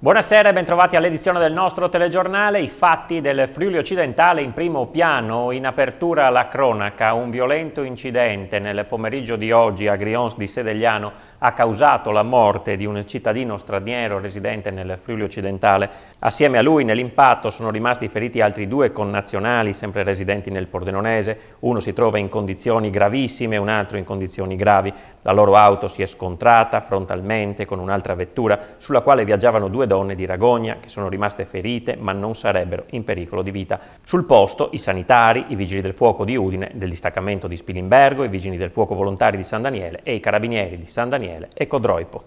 Buonasera e bentrovati all'edizione del nostro telegiornale. I fatti del Friuli occidentale in primo piano. In apertura la cronaca, un violento incidente nel pomeriggio di oggi a Grions di Sedegliano ha causato la morte di un cittadino straniero residente nel Friuli occidentale. Assieme a lui nell'impatto sono rimasti feriti altri due connazionali sempre residenti nel Pordenonese. Uno si trova in condizioni gravissime, un altro in condizioni gravi. La loro auto si è scontrata frontalmente con un'altra vettura sulla quale viaggiavano due donne di Ragogna che sono rimaste ferite ma non sarebbero in pericolo di vita. Sul posto i sanitari, i vigili del fuoco di Udine, del distaccamento di Spilimbergo, i vigili del fuoco volontari di San Daniele e i carabinieri di San Daniele e Codroipo.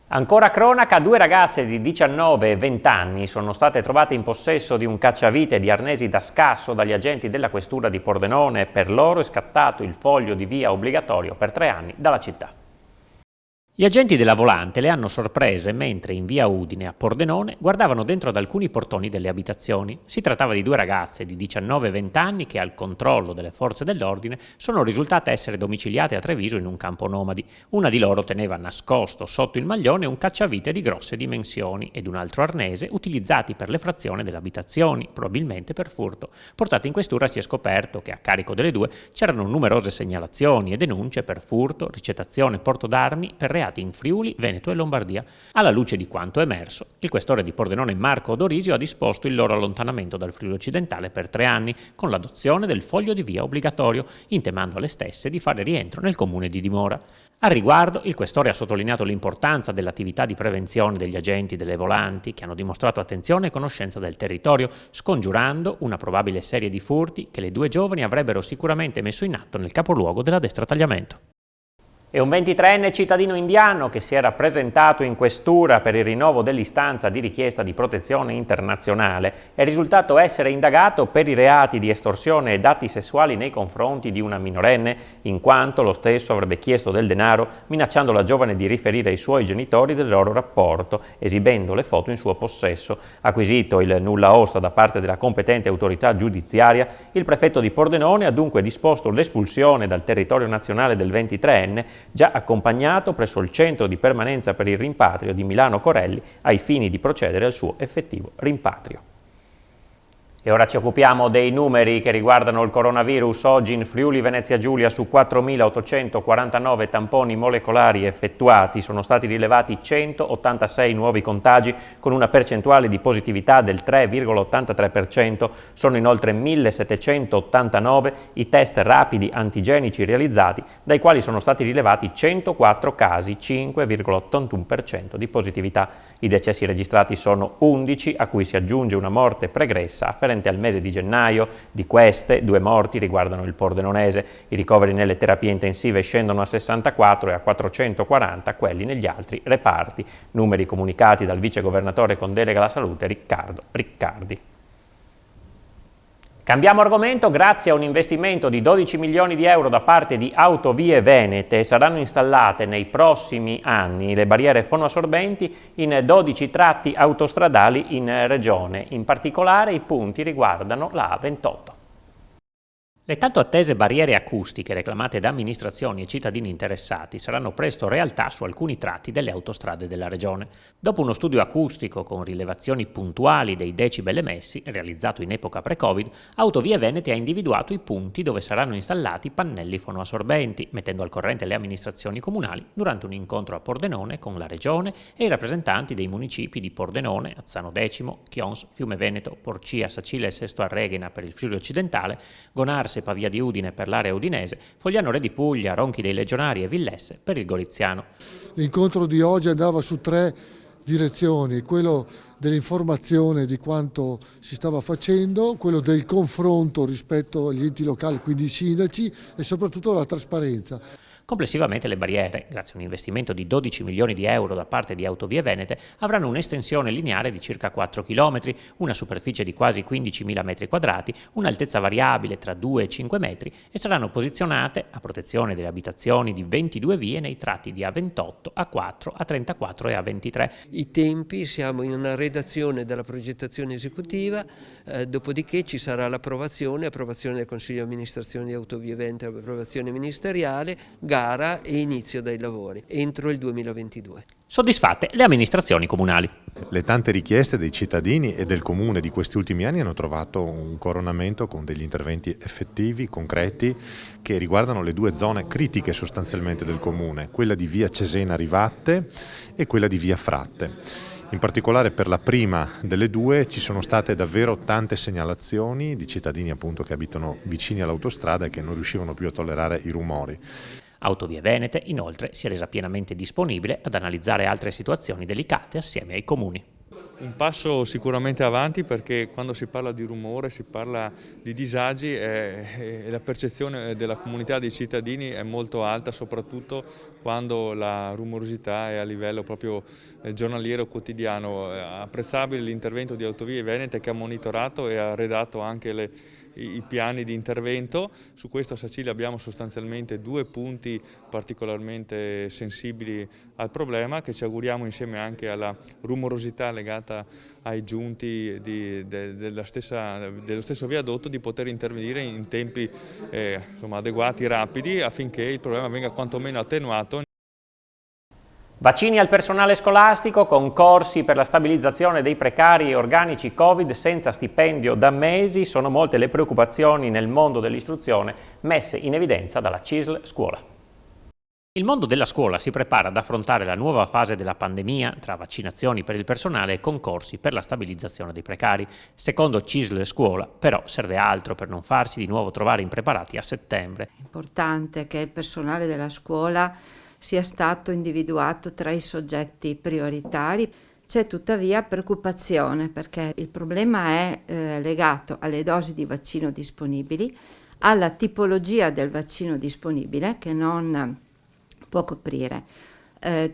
Ancora cronaca, due ragazze di 19 e 20 anni sono state trovate in possesso di un cacciavite e di arnesi da scasso dagli agenti della questura di Pordenone. Per loro è scattato il foglio di via obbligatorio per 3 anni dalla città. Gli agenti della Volante le hanno sorprese mentre in via Udine a Pordenone guardavano dentro ad alcuni portoni delle abitazioni. Si trattava di due ragazze di 19 e 20 anni che al controllo delle forze dell'ordine sono risultate essere domiciliate a Treviso in un campo nomadi. Una di loro teneva nascosto sotto il maglione un cacciavite di grosse dimensioni ed un altro arnese utilizzati per l'effrazione delle abitazioni, probabilmente per furto. Portati in questura si è scoperto che a carico delle due c'erano numerose segnalazioni e denunce per furto, ricettazione e porto d'armi per reati in Friuli, Veneto e Lombardia. Alla luce di quanto emerso, il questore di Pordenone Marco Dorisio ha disposto il loro allontanamento dal Friuli occidentale per 3 anni con l'adozione del foglio di via obbligatorio, intimando alle stesse di fare rientro nel comune di dimora. Al riguardo, il questore ha sottolineato l'importanza dell'attività di prevenzione degli agenti delle volanti che hanno dimostrato attenzione e conoscenza del territorio, scongiurando una probabile serie di furti che le due giovani avrebbero sicuramente messo in atto nel capoluogo della destra tagliamento. E un 23enne cittadino indiano che si era presentato in questura per il rinnovo dell'istanza di richiesta di protezione internazionale è risultato essere indagato per i reati di estorsione e atti sessuali nei confronti di una minorenne, in quanto lo stesso avrebbe chiesto del denaro minacciando la giovane di riferire ai suoi genitori del loro rapporto, esibendo le foto in suo possesso. Acquisito il nulla osta da parte della competente autorità giudiziaria, il prefetto di Pordenone ha dunque disposto l'espulsione dal territorio nazionale del 23enne, già accompagnato presso il centro di permanenza per il rimpatrio di Milano Corelli ai fini di procedere al suo effettivo rimpatrio. E ora ci occupiamo dei numeri che riguardano il coronavirus. Oggi in Friuli Venezia Giulia su 4.849 tamponi molecolari effettuati sono stati rilevati 186 nuovi contagi con una percentuale di positività del 3,83%. Sono inoltre 1.789 i test rapidi antigenici realizzati, dai quali sono stati rilevati 104 casi, 5,81% di positività. I decessi registrati sono 11, a cui si aggiunge una morte pregressa afferente al mese di gennaio. Di queste, 2 morti riguardano il Pordenonese. I ricoveri nelle terapie intensive scendono a 64 e a 440 quelli negli altri reparti. Numeri comunicati dal vice governatore con delega alla salute Riccardo Riccardi. Cambiamo argomento. Grazie a un investimento di 12 milioni di euro da parte di Autovie Venete saranno installate nei prossimi anni le barriere fonoassorbenti in 12 tratti autostradali in regione. In particolare i punti riguardano la A28. Le tanto attese barriere acustiche reclamate da amministrazioni e cittadini interessati saranno presto realtà su alcuni tratti delle autostrade della regione. Dopo uno studio acustico con rilevazioni puntuali dei decibel emessi, realizzato in epoca pre-Covid, Autovie Venete ha individuato i punti dove saranno installati pannelli fonoassorbenti, mettendo al corrente le amministrazioni comunali durante un incontro a Pordenone con la regione e i rappresentanti dei municipi di Pordenone, Azzano Decimo, Chions, Fiume Veneto, Porcia, Sacile e Sesto Arreghena per il Friuli occidentale, Gonarse e Pavia di Udine per l'area udinese, Fogliano Re di Puglia, Ronchi dei Legionari e Villesse per il Goriziano. L'incontro di oggi andava su 3 direzioni: quello dell'informazione di quanto si stava facendo, quello del confronto rispetto agli enti locali, quindi i sindaci, e soprattutto la trasparenza. Complessivamente le barriere, grazie a un investimento di 12 milioni di euro da parte di Autovie Venete, avranno un'estensione lineare di circa 4 km, una superficie di quasi 15.000 m2, un'altezza variabile tra 2 e 5 metri e saranno posizionate a protezione delle abitazioni di 22 vie nei tratti di A28, A4, A34 e A23. I tempi, siamo in una redazione della progettazione esecutiva, dopodiché ci sarà l'approvazione del Consiglio di amministrazione di Autovie Venete, approvazione ministeriale, gara e inizio dei lavori entro il 2022. Soddisfatte le amministrazioni comunali. Le tante richieste dei cittadini e del comune di questi ultimi anni hanno trovato un coronamento con degli interventi effettivi, concreti, che riguardano le due zone critiche sostanzialmente del comune, quella di via Cesena Rivatte e quella di via Fratte. In particolare per la prima delle due ci sono state davvero tante segnalazioni di cittadini appunto che abitano vicini all'autostrada e che non riuscivano più a tollerare i rumori. Autovie Venete, inoltre, si è resa pienamente disponibile ad analizzare altre situazioni delicate assieme ai comuni. Un passo sicuramente avanti, perché quando si parla di rumore, si parla di disagi e la percezione della comunità dei cittadini è molto alta, soprattutto quando la rumorosità è a livello proprio giornaliero quotidiano. È apprezzabile l'intervento di Autovie Venete, che ha monitorato e ha redatto anche i piani di intervento. Su questo a Sacile abbiamo sostanzialmente due punti particolarmente sensibili al problema, che ci auguriamo, insieme anche alla rumorosità legata ai giunti dello stesso viadotto, di poter intervenire in tempi adeguati, rapidi, affinché il problema venga quantomeno attenuato. Vaccini al personale scolastico, concorsi per la stabilizzazione dei precari e organici Covid senza stipendio da mesi, sono molte le preoccupazioni nel mondo dell'istruzione messe in evidenza dalla CISL Scuola. Il mondo della scuola si prepara ad affrontare la nuova fase della pandemia tra vaccinazioni per il personale e concorsi per la stabilizzazione dei precari. Secondo CISL Scuola, però, serve altro per non farsi di nuovo trovare impreparati a settembre. È importante che il personale della scuola sia stato individuato tra i soggetti prioritari. C'è tuttavia preoccupazione, perché il problema è legato alle dosi di vaccino disponibili, alla tipologia del vaccino disponibile, che non può coprire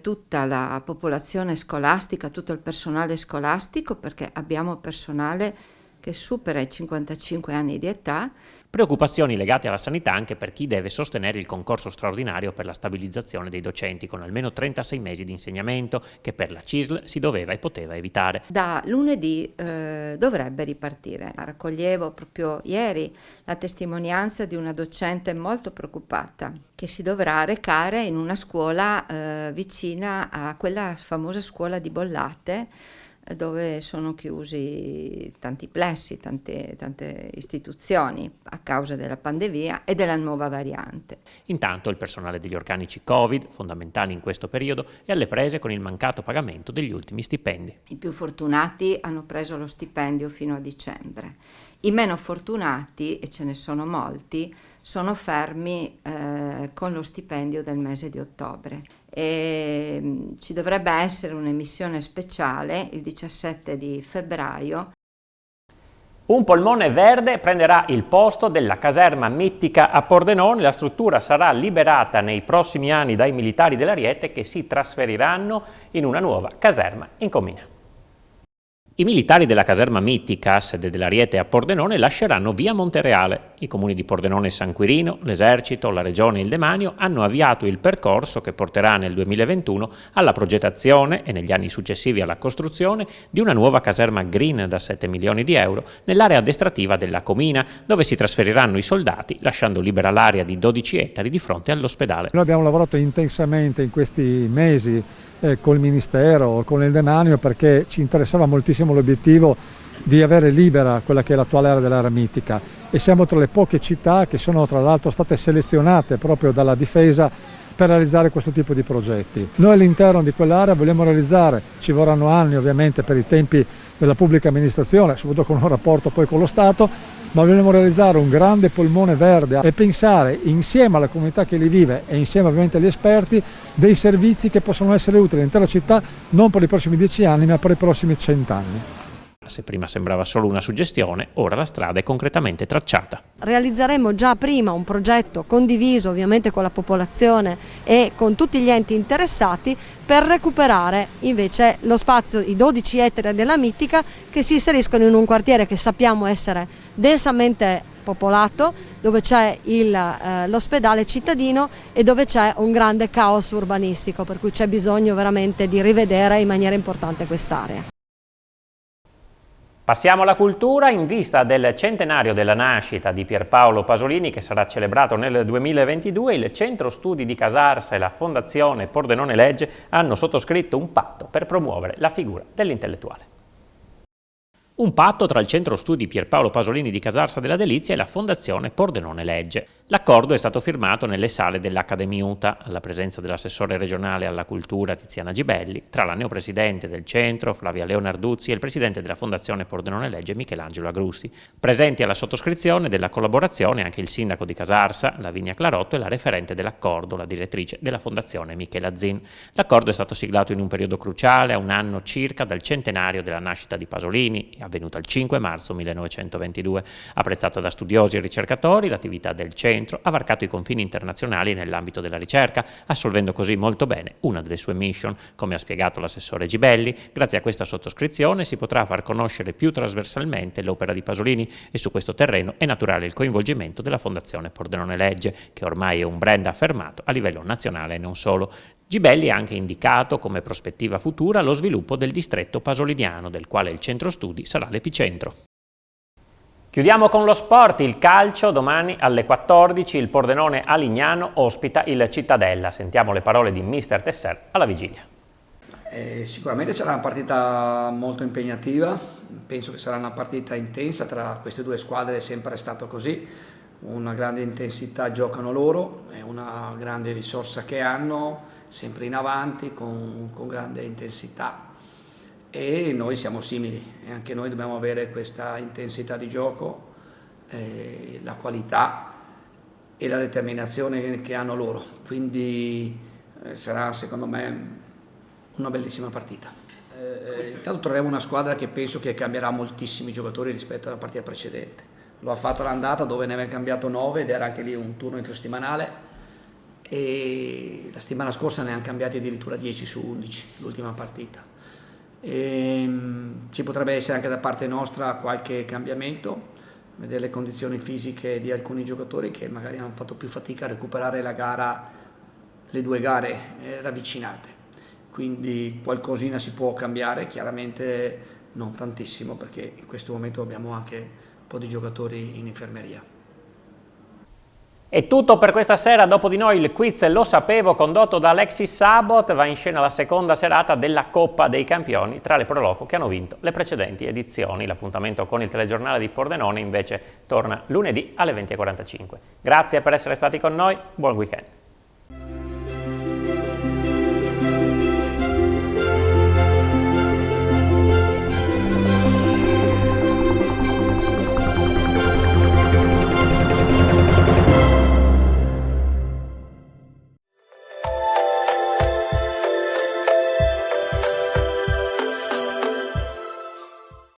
tutta la popolazione scolastica, tutto il personale scolastico, perché abbiamo personale che supera i 55 anni di età. Preoccupazioni legate alla sanità anche per chi deve sostenere il concorso straordinario per la stabilizzazione dei docenti con almeno 36 mesi di insegnamento, che per la CISL si doveva e poteva evitare. Da lunedì dovrebbe ripartire. Raccoglievo proprio ieri la testimonianza di una docente molto preoccupata, che si dovrà recare in una scuola vicina a quella famosa scuola di Bollate, dove sono chiusi tanti plessi, tante istituzioni a causa della pandemia e della nuova variante. Intanto il personale degli organici Covid, fondamentali in questo periodo, è alle prese con il mancato pagamento degli ultimi stipendi. I più fortunati hanno preso lo stipendio fino a dicembre. I meno fortunati, e ce ne sono molti, sono fermi con lo stipendio del mese di ottobre. E ci dovrebbe essere un'emissione speciale il 17 di febbraio. Un polmone verde prenderà il posto della caserma Mittica a Pordenone. La struttura sarà liberata nei prossimi anni dai militari dell'Ariete, che si trasferiranno in una nuova caserma in Comina. I militari della caserma Mittica, sede dell'Ariete a Pordenone, lasceranno via Montereale. I comuni di Pordenone e San Quirino, l'Esercito, la Regione e il Demanio hanno avviato il percorso che porterà nel 2021 alla progettazione e negli anni successivi alla costruzione di una nuova caserma green da 7 milioni di euro nell'area addestrativa della Comina, dove si trasferiranno i soldati, lasciando libera l'area di 12 ettari di fronte all'ospedale. Noi abbiamo lavorato intensamente in questi mesi col Ministero, con il Demanio, perché ci interessava moltissimo l'obiettivo di avere libera quella che è l'attuale area dell'area mitica, e siamo tra le poche città che sono tra l'altro state selezionate proprio dalla Difesa per realizzare questo tipo di progetti. Noi all'interno di quell'area vogliamo realizzare, ci vorranno anni ovviamente per i tempi della pubblica amministrazione, soprattutto con un rapporto poi con lo Stato, ma vogliamo realizzare un grande polmone verde e pensare insieme alla comunità che lì vive e insieme ovviamente agli esperti dei servizi che possono essere utili all'intera città non per i prossimi 10 anni ma per i prossimi 100 anni. Se prima sembrava solo una suggestione, ora la strada è concretamente tracciata. Realizzeremo già prima un progetto condiviso ovviamente con la popolazione e con tutti gli enti interessati per recuperare invece lo spazio, i 12 ettari della Mittica, che si inseriscono in un quartiere che sappiamo essere densamente popolato, dove c'è l'ospedale cittadino e dove c'è un grande caos urbanistico, per cui c'è bisogno veramente di rivedere in maniera importante quest'area. Passiamo alla cultura. In vista del centenario della nascita di Pierpaolo Pasolini, che sarà celebrato nel 2022, il Centro Studi di Casarsa e la Fondazione Pordenone Legge hanno sottoscritto un patto per promuovere la figura dell'intellettuale. Un patto tra il Centro Studi Pierpaolo Pasolini di Casarsa della Delizia e la Fondazione Pordenone Legge. L'accordo è stato firmato nelle sale dell'Accademiuta, alla presenza dell'assessore regionale alla cultura Tiziana Gibelli, tra la neopresidente del centro Flavia Leonarduzzi e il presidente della Fondazione Pordenone Legge Michelangelo Agrussi. Presenti alla sottoscrizione della collaborazione anche il sindaco di Casarsa, Lavinia Clarotto, e la referente dell'accordo, la direttrice della Fondazione Michela Zin. L'accordo è stato siglato in un periodo cruciale, a un anno circa dal centenario della nascita di Pasolini, avvenuta il 5 marzo 1922. Apprezzata da studiosi e ricercatori, l'attività del centro ha varcato i confini internazionali nell'ambito della ricerca, assolvendo così molto bene una delle sue mission. Come ha spiegato l'assessore Gibelli, grazie a questa sottoscrizione si potrà far conoscere più trasversalmente l'opera di Pasolini e su questo terreno è naturale il coinvolgimento della Fondazione Pordenone Legge, che ormai è un brand affermato a livello nazionale e non solo. Gibelli ha anche indicato come prospettiva futura lo sviluppo del distretto pasoliniano, del quale il centro studi sarà l'epicentro. Chiudiamo con lo sport, il calcio. Domani alle 14 il Pordenone a Lignano ospita il Cittadella. Sentiamo le parole di mister Tesser alla vigilia. Sicuramente sarà una partita molto impegnativa, penso che sarà una partita intensa tra queste due squadre, è sempre stato così, una grande intensità giocano loro, è una grande risorsa che hanno, sempre in avanti con grande intensità. E noi siamo simili e anche noi dobbiamo avere questa intensità di gioco, la qualità e la determinazione che hanno loro, quindi sarà secondo me una bellissima partita. Intanto troviamo una squadra che penso che cambierà moltissimi giocatori rispetto alla partita precedente. Lo ha fatto l'andata dove ne aveva cambiato 9 ed era anche lì un turno infrasettimanale, e la settimana scorsa ne hanno cambiati addirittura 10 su 11 l'ultima partita. Ci potrebbe essere anche da parte nostra qualche cambiamento, vedere le condizioni fisiche di alcuni giocatori che magari hanno fatto più fatica a recuperare la gara, le due gare ravvicinate, quindi qualcosina si può cambiare, chiaramente non tantissimo perché in questo momento abbiamo anche un po' di giocatori in infermeria. È tutto per questa sera. Dopo di noi il quiz Lo Sapevo, condotto da Alexis Sabot. Va in scena la seconda serata della Coppa dei Campioni tra le Proloco che hanno vinto le precedenti edizioni. L'appuntamento con il telegiornale di Pordenone invece torna lunedì alle 20:45. Grazie per essere stati con noi, buon weekend.